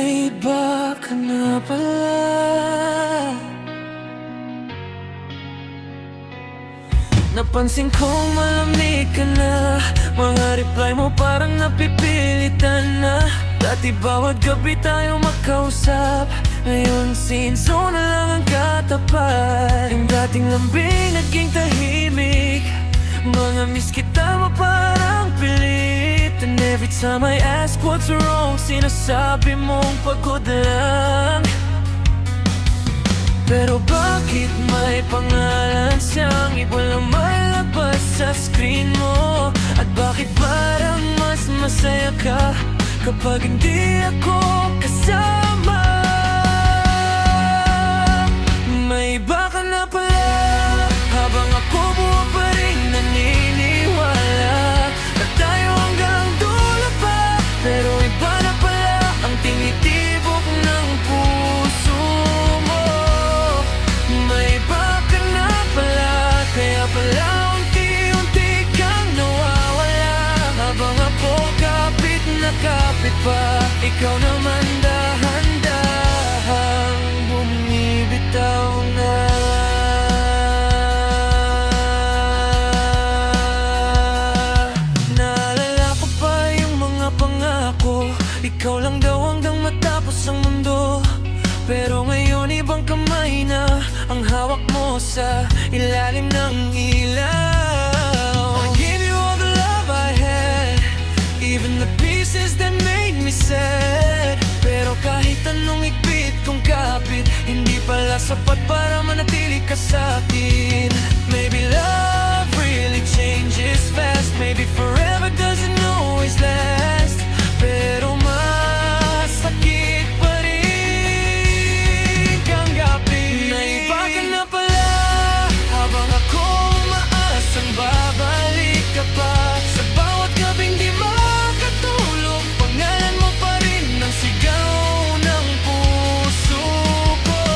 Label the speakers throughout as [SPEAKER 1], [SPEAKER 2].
[SPEAKER 1] May iba ka na pala. Napansin kong malamig ka na. Mga reply mo parang napipilitan na. Dati bawat gabi tayo makausap, ngayon sinso na lang ang katapat. Yung dating lambing naging tahimik. Mga miss kita mo parang pilit. And every time I ask what's wrong, sinasabi mong pagod lang. Pero bakit may pangalan siyang iba lang malabas sa screen mo? At bakit parang mas masaya ka kapag hindi ako kasama? May iba ka na pala, habang ako buo pa rin naniniwala na tayo hanggang dulo pa. Pero iba na pala ang tinitibok ng puso mo. May iba ka na pala, kaya pala unti-unti kang nawawala. Habang ako kapit na kapit pa, ikaw naman dahan-dahang bumibitaw na. Naalala ko pa yung mga pangako, ikaw lang daw hanggang matapos ang mundo. Pero ngayon ibang kamay na ang hawak mo sa ilalim ng ilaw. I gave you all the love I had, even the pieces that made me sad. Pero kahit anong igpit kong kapit, hindi pala sapat para manatili ka sa'kin. Maybe love really changes fast, maybe forever doesn't always last. Pero masakit pa rin kang gapit. May iba ka na pala, habang ako umaasang babalik ka pa. Sa bawat gabing di makatulog, pangalan mo pa rin ang sigaw ng puso ko.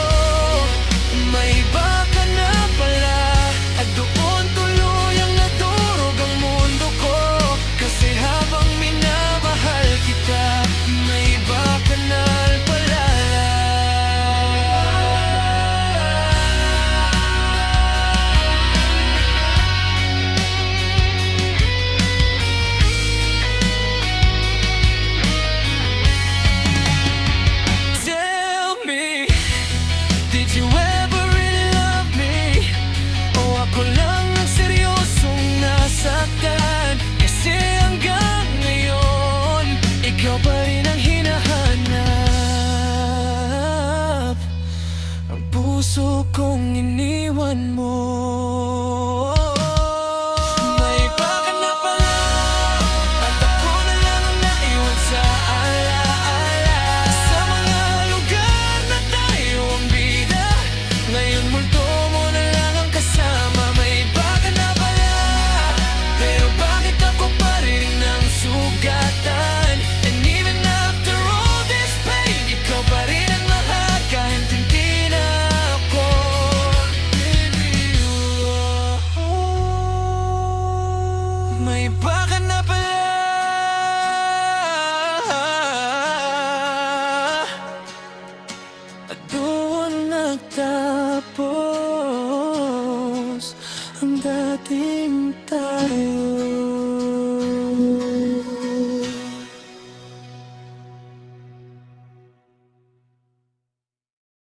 [SPEAKER 1] May iba ka na pala, at doon tuluyang nadurog ang mundo ko. Kasi habang minamahal kita, may iba ka na pala. Tell me, did you ever really love me? O ako lang ang seryosong nasaktan? Kasi hanggang ngayon, ikaw pa rin ang hinahanap. Ang puso kong iniwan mo. May iba ka na pala, at ako na lang ang naiwan sa alaala. Sa mga lugar na tayo ang bida, ngayon multo mo na lang ang kasama. May iba ka na pala, pero bakit ako pa rin ang sugatan? And even after all this pain, ikaw pa rin ang lahat, kahit hindi na ako. May iba